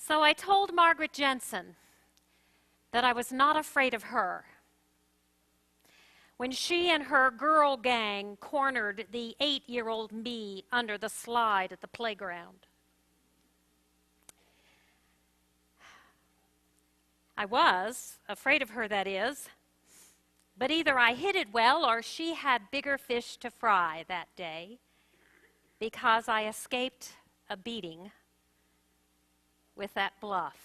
So I told Margaret Jensen that I was not afraid of her when she and her girl gang cornered the 8-year-old me under the slide at the playground. I was afraid of her, that is, but either I hid it well or she had bigger fish to fry that day, because I escaped a beating with that bluff.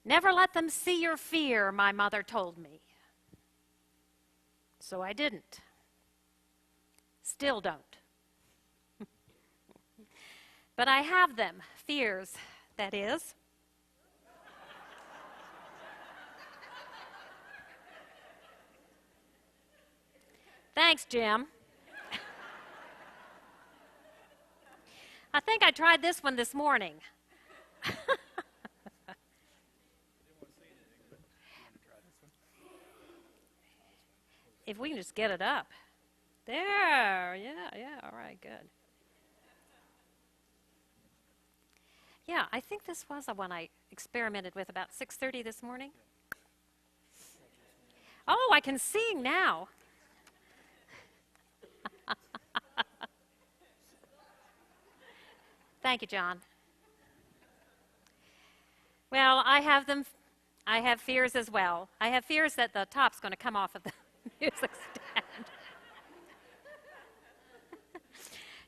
Never let them see your fear, my mother told me. So I didn't. Still don't. But I have them, fears, that is. Thanks, Jim. I think I tried this one this morning. If we can just get it up. There, yeah, all right, good. Yeah, I think this was the one I experimented with about 6:30 this morning. Oh, I can sing now. Thank you, John. Well, I have them. I have fears as well. I have fears that the top's going to come off of the music stand.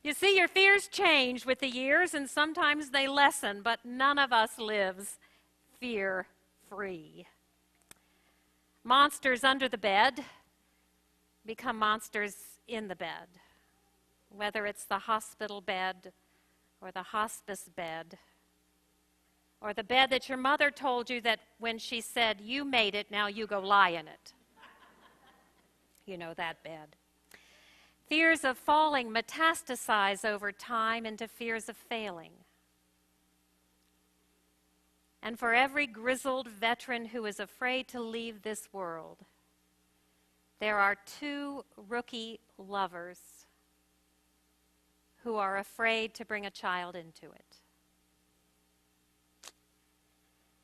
You see, your fears change with the years, and sometimes they lessen, but none of us lives fear-free. Monsters under the bed become monsters in the bed, whether it's the hospital bed or the hospice bed, or the bed that your mother told you that when she said, "You made it, now you go lie in it." You know that bed. Fears of falling metastasize over time into fears of failing. And for every grizzled veteran who is afraid to leave this world, there are 2 rookie lovers who are afraid to bring a child into it.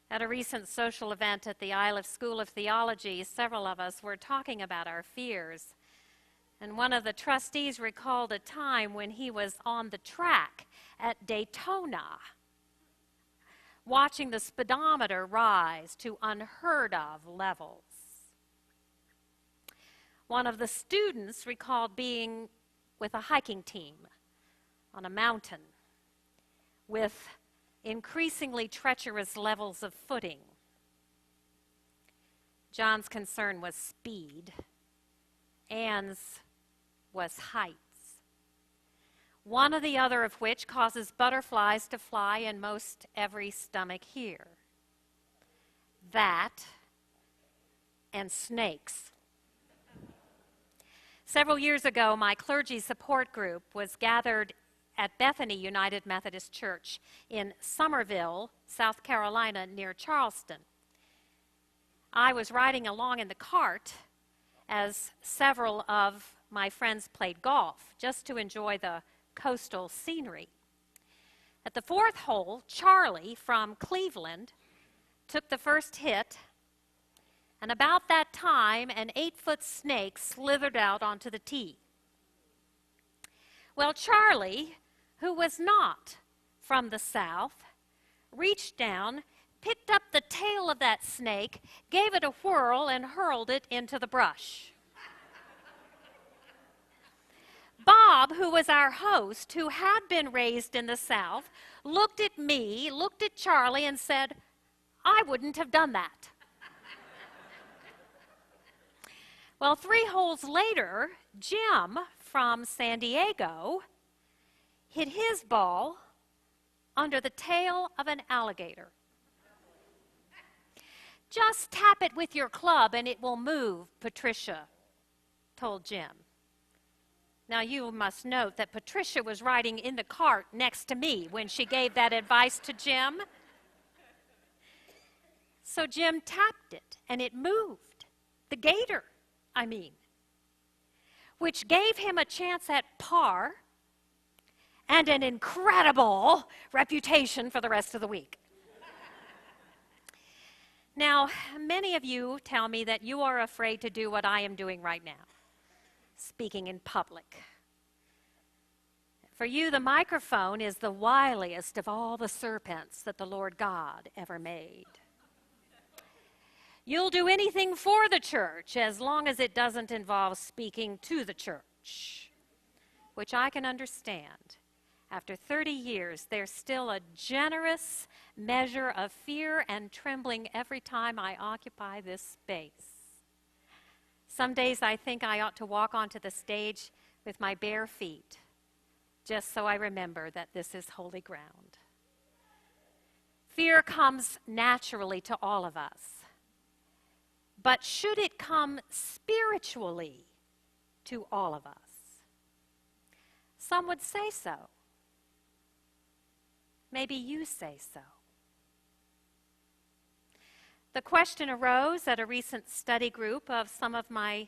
At a recent social event at the Isle of School of Theology, several of us were talking about our fears. And one of the trustees recalled a time when he was on the track at Daytona, watching the speedometer rise to unheard of levels. One of the students recalled being with a hiking team on a mountain with increasingly treacherous levels of footing. John's concern was speed. Anne's was heights. One or the other of which causes butterflies to fly in most every stomach here. That and snakes. Several years ago, my clergy support group was gathered at Bethany United Methodist Church in Summerville, South Carolina, near Charleston. I was riding along in the cart as several of my friends played golf, just to enjoy the coastal scenery. At the 4th hole, Charlie from Cleveland took the first hit, and about that time, an 8-foot snake slithered out onto the tee. Well, Charlie, who was not from the South, reached down, picked up the tail of that snake, gave it a whirl, and hurled it into the brush. Bob, who was our host, who had been raised in the South, looked at me, looked at Charlie, and said, "I wouldn't have done that." Well, 3 holes later, Jim from San Diego hit his ball under the tail of an alligator. "Just tap it with your club and it will move," Patricia told Jim. Now, you must note that Patricia was riding in the cart next to me when she gave that advice to Jim. So Jim tapped it and it moved. The gator, I mean, which gave him a chance at par and an incredible reputation for the rest of the week. Now, many of you tell me that you are afraid to do what I am doing right now, speaking in public. For you, the microphone is the wiliest of all the serpents that the Lord God ever made. You'll do anything for the church as long as it doesn't involve speaking to the church, which I can understand. After 30 years, there's still a generous measure of fear and trembling every time I occupy this space. Some days I think I ought to walk onto the stage with my bare feet, just so I remember that this is holy ground. Fear comes naturally to all of us. But should it come spiritually to all of us? Some would say so. Maybe you say so. The question arose at a recent study group of some of my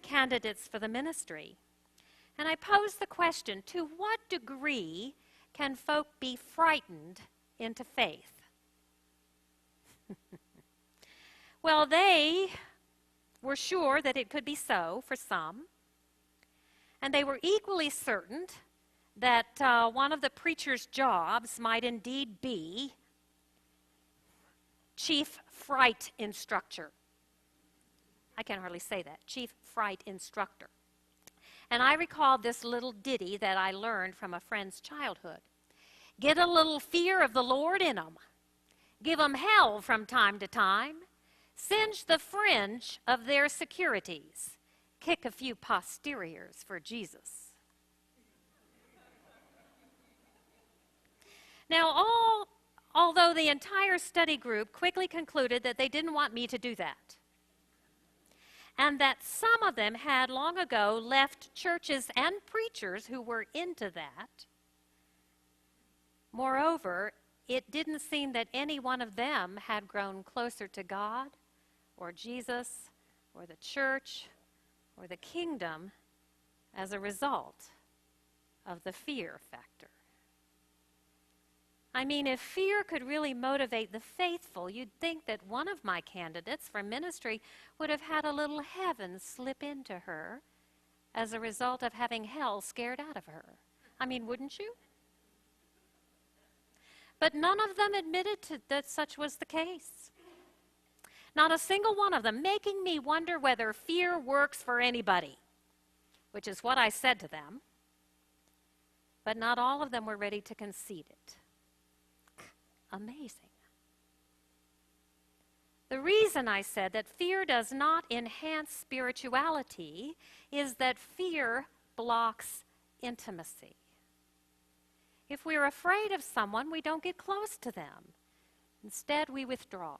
candidates for the ministry. And I posed the question, to what degree can folk be frightened into faith? Well, they were sure that it could be so for some, and they were equally certain that one of the preacher's jobs might indeed be chief fright instructor. I can hardly say that, chief fright instructor. And I recalled this little ditty that I learned from a friend's childhood. Get a little fear of the Lord in 'em. Give 'em hell from time to time. Singe the fringe of their securities. Kick a few posteriors for Jesus. Now, although the entire study group quickly concluded that they didn't want me to do that, and that some of them had long ago left churches and preachers who were into that, moreover, it didn't seem that any one of them had grown closer to God or Jesus or the church or the kingdom as a result of the fear factor. I mean, if fear could really motivate the faithful, you'd think that one of my candidates for ministry would have had a little heaven slip into her as a result of having hell scared out of her. I mean, wouldn't you? But none of them admitted that such was the case. Not a single one of them, making me wonder whether fear works for anybody, which is what I said to them. But not all of them were ready to concede it. Amazing. The reason I said that fear does not enhance spirituality is that fear blocks intimacy. If we're afraid of someone, we don't get close to them. Instead, we withdraw.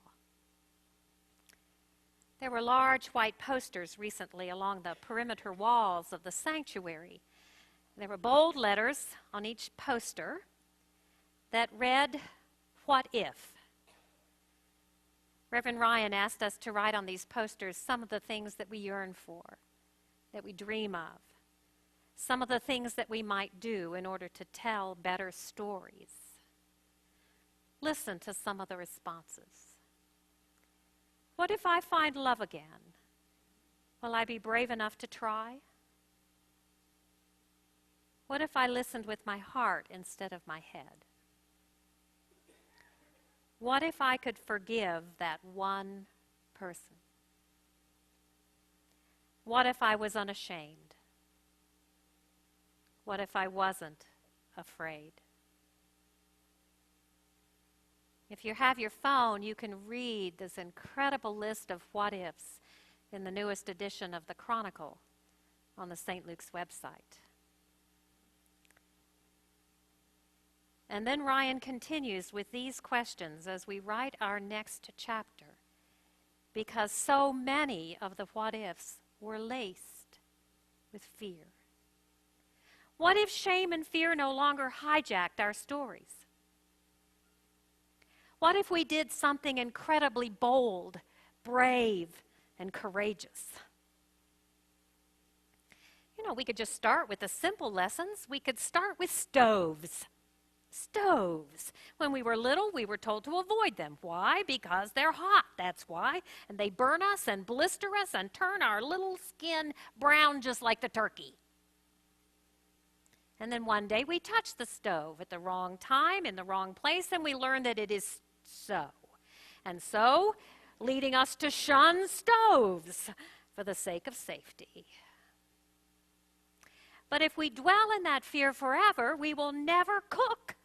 There were large white posters recently along the perimeter walls of the sanctuary. There were bold letters on each poster that read, "What if?" Reverend Ryan asked us to write on these posters some of the things that we yearn for, that we dream of, some of the things that we might do in order to tell better stories. Listen to some of the responses. What if I find love again? Will I be brave enough to try? What if I listened with my heart instead of my head? What if I could forgive that one person? What if I was unashamed? What if I wasn't afraid? If you have your phone, you can read this incredible list of what ifs in the newest edition of the Chronicle on the St. Luke's website. And then Ryan continues with these questions as we write our next chapter, because so many of the what ifs were laced with fear. What if shame and fear no longer hijacked our stories? What if we did something incredibly bold, brave, and courageous? We could just start with the simple lessons. We could start with stoves. Stoves. When we were little, we were told to avoid them. Why? Because they're hot, that's why. And they burn us and blister us and turn our little skin brown just like the turkey. And then one day we touched the stove at the wrong time, in the wrong place, and we learned that it is so. And so, leading us to shun stoves for the sake of safety. But if we dwell in that fear forever, we will never cook.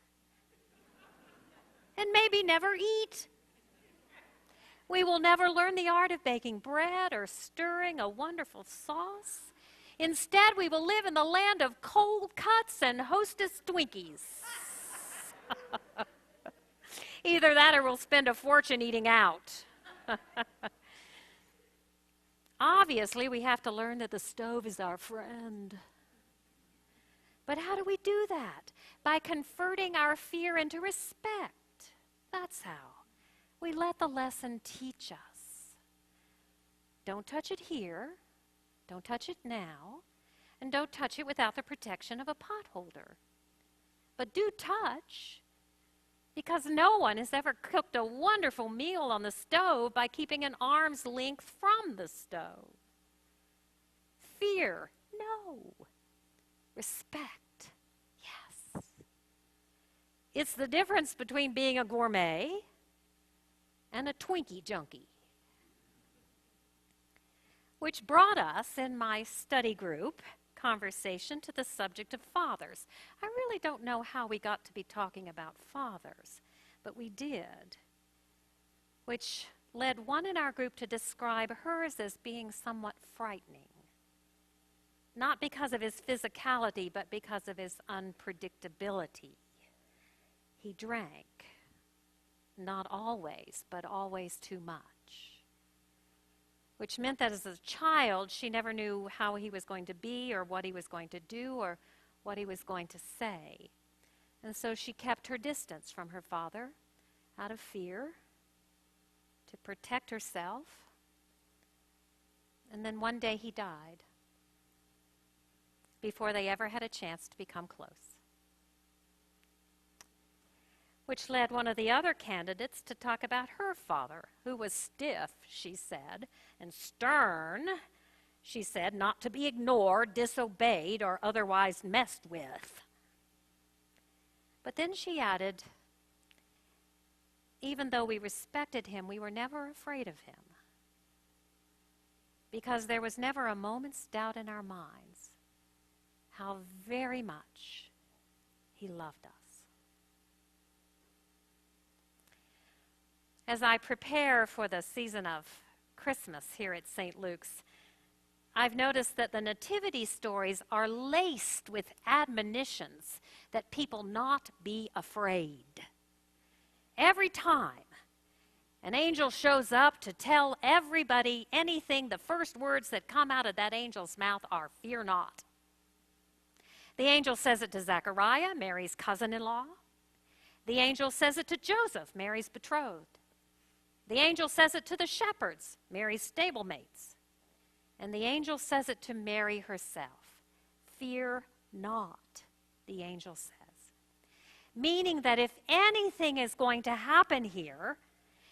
And maybe never eat. We will never learn the art of baking bread or stirring a wonderful sauce. Instead, we will live in the land of cold cuts and Hostess Twinkies. Either that or we'll spend a fortune eating out. Obviously, we have to learn that the stove is our friend. But how do we do that? By converting our fear into respect. That's how. We let the lesson teach us. Don't touch it here. Don't touch it now. And don't touch it without the protection of a potholder. But do touch, because no one has ever cooked a wonderful meal on the stove by keeping an arm's length from the stove. Fear, no. Respect, yes. It's the difference between being a gourmet and a Twinkie junkie. Which brought us, in my study group conversation, to the subject of fathers. I really don't know how we got to be talking about fathers, but we did. Which led one in our group to describe hers as being somewhat frightening. Not because of his physicality, but because of his unpredictability. He drank. Not always, but always too much. Which meant that as a child, she never knew how he was going to be or what he was going to do or what he was going to say. And so she kept her distance from her father out of fear, to protect herself. And then one day he died, before they ever had a chance to become close. Which led one of the other candidates to talk about her father, who was stiff, she said, and stern, she said, not to be ignored, disobeyed, or otherwise messed with. But then she added, even though we respected him, we were never afraid of him, because there was never a moment's doubt in our minds how very much he loved us. As I prepare for the season of Christmas here at St. Luke's, I've noticed that the nativity stories are laced with admonitions that people not be afraid. Every time an angel shows up to tell everybody anything, the first words that come out of that angel's mouth are, "Fear not." The angel says it to Zechariah, Mary's cousin-in-law. The angel says it to Joseph, Mary's betrothed. The angel says it to the shepherds, Mary's stablemates. And the angel says it to Mary herself. Fear not, the angel says. Meaning that if anything is going to happen here,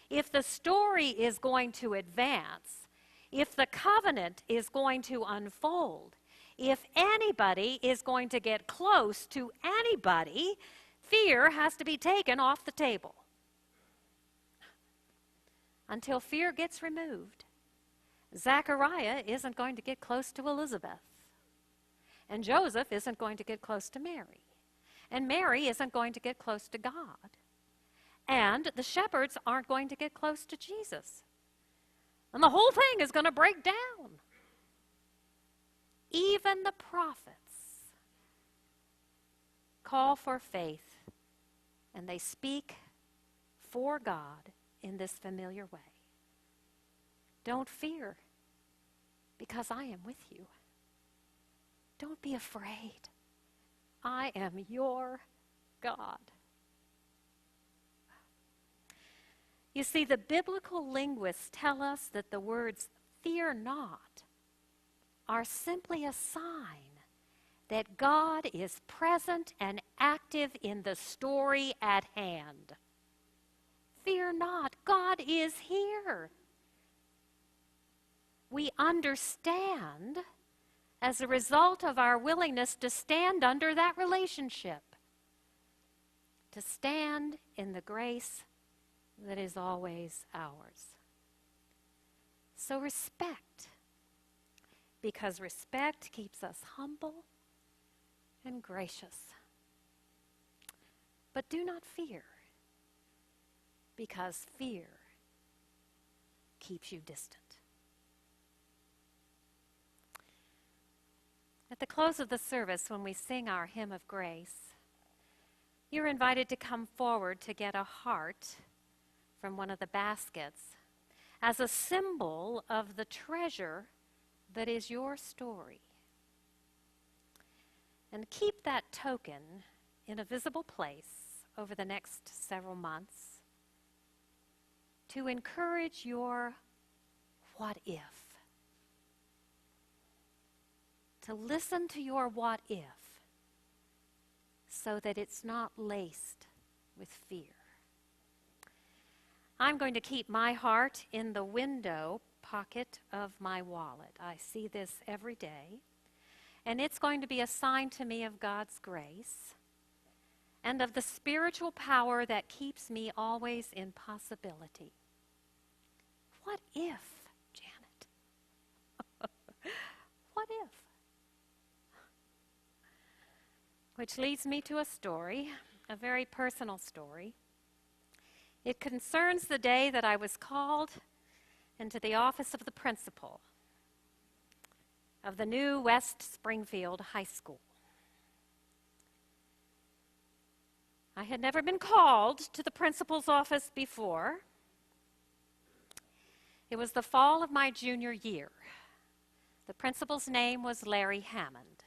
if the story is going to advance, if the covenant is going to unfold, if anybody is going to get close to anybody, fear has to be taken off the table. Until fear gets removed, Zechariah isn't going to get close to Elizabeth. And Joseph isn't going to get close to Mary. And Mary isn't going to get close to God. And the shepherds aren't going to get close to Jesus. And the whole thing is going to break down. Even the prophets call for faith, and they speak for God in this familiar way. Don't fear, because I am with you. Don't be afraid. I am your God. You see, the biblical linguists tell us that the words "fear not" are simply a sign that God is present and active in the story at hand. Fear not, God is here. We understand as a result of our willingness to stand under that relationship, to stand in the grace that is always ours. So respect, because respect keeps us humble and gracious. But do not fear, because fear keeps you distant. At the close of the service, when we sing our hymn of grace, you're invited to come forward to get a heart from one of the baskets as a symbol of the treasure that is your story. And keep that token in a visible place over the next several months to encourage your what if. To listen to your what if so that it's not laced with fear. I'm going to keep my heart in the window pocket of my wallet. I see this every day, and it's going to be a sign to me of God's grace and of the spiritual power that keeps me always in possibility. What if, Janet? What if? Which leads me to a story, a very personal story. It concerns the day that I was called into the office of the principal of the new West Springfield High School. I had never been called to the principal's office before. It was the fall of my junior year. The principal's name was Larry Hammond.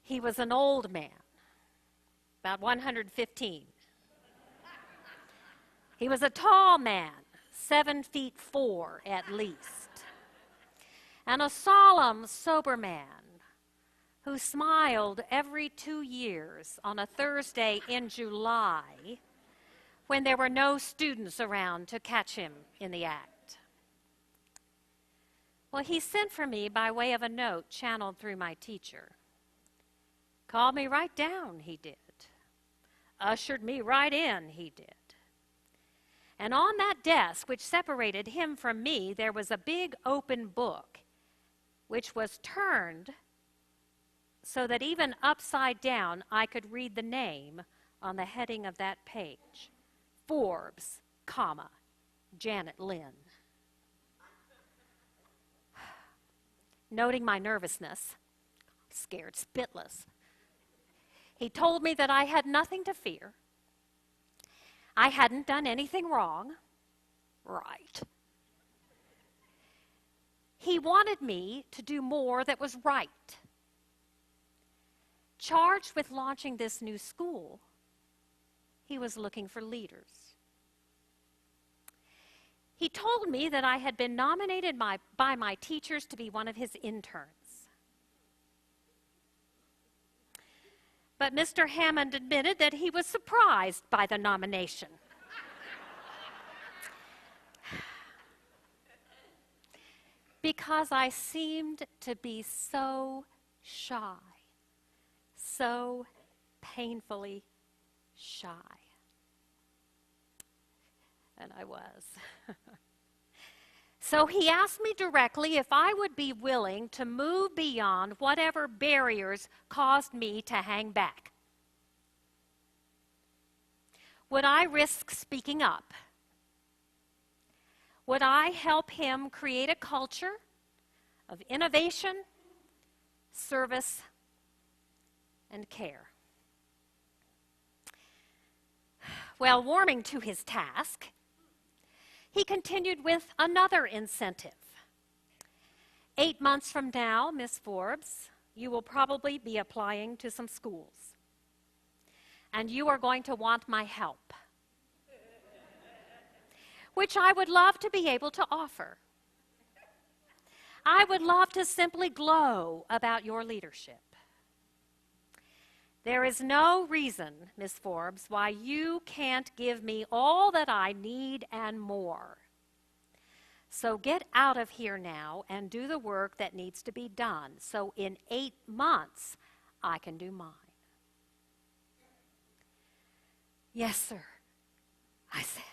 He was an old man, about 115. He was a tall man, 7'4" at least, and a solemn, sober man who smiled every 2 years on a Thursday in July when there were no students around to catch him in the act. Well, he sent for me by way of a note channeled through my teacher. Called me right down, he did. Ushered me right in, he did. And on that desk, which separated him from me, there was a big open book, which was turned so that even upside down I could read the name on the heading of that page. Forbes, comma, Janet Lynn. Noting my nervousness, scared spitless, he told me that I had nothing to fear. I hadn't done anything wrong. Right. He wanted me to do more that was right. Charged with launching this new school, he was looking for leaders. He told me that I had been nominated by my teachers to be one of his interns. But Mr. Hammond admitted that he was surprised by the nomination. Because I seemed to be so shy, so painfully shy. And I was. So he asked me directly if I would be willing to move beyond whatever barriers caused me to hang back. Would I risk speaking up? Would I help him create a culture of innovation, service, and care? Well, warming to his task, he continued with another incentive. 8 months from now, Miss Forbes, you will probably be applying to some schools. And you are going to want my help, which I would love to be able to offer. I would love to simply glow about your leadership. There is no reason, Miss Forbes, why you can't give me all that I need and more. So get out of here now and do the work that needs to be done, so in 8 months I can do mine. Yes, sir, I said.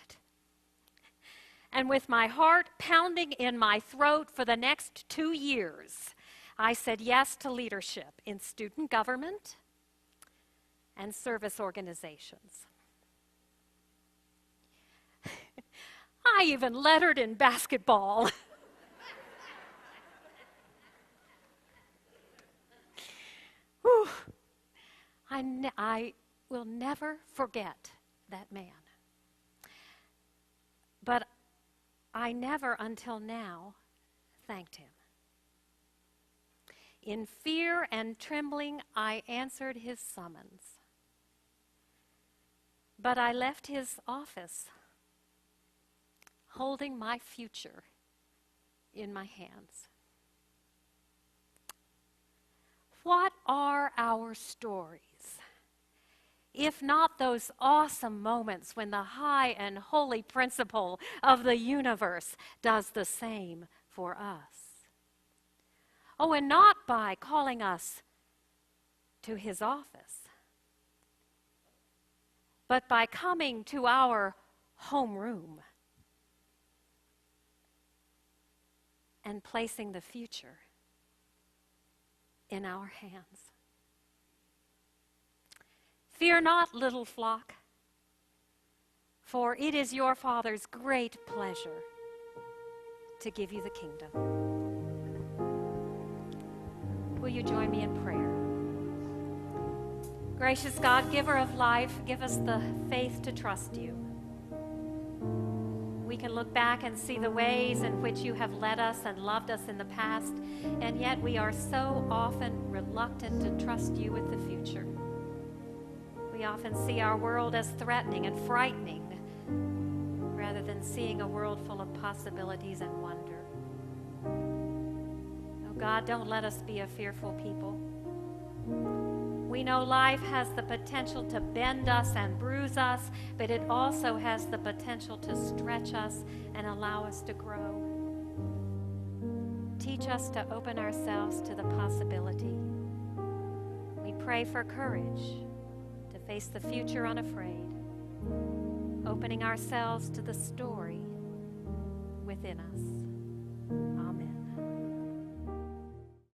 And with my heart pounding in my throat for the next 2 years, I said yes to leadership in student government and service organizations. I even lettered in basketball. Whew. I will never forget that man. But I never until now thanked him. In fear and trembling, I answered his summons. But I left his office holding my future in my hands. What are our stories, if not those awesome moments when the high and holy principle of the universe does the same for us? Oh, and not by calling us to his office, but by coming to our homeroom and placing the future in our hands. Fear not, little flock, for it is your Father's great pleasure to give you the kingdom. Will you join me in prayer? Gracious God, giver of life, give us the faith to trust you. We can look back and see the ways in which you have led us and loved us in the past, and yet we are so often reluctant to trust you with the future. We often see our world as threatening and frightening, rather than seeing a world full of possibilities and wonder. Oh God, don't let us be a fearful people. We know life has the potential to bend us and bruise us, but it also has the potential to stretch us and allow us to grow. Teach us to open ourselves to the possibility. We pray for courage to face the future unafraid, opening ourselves to the story within us.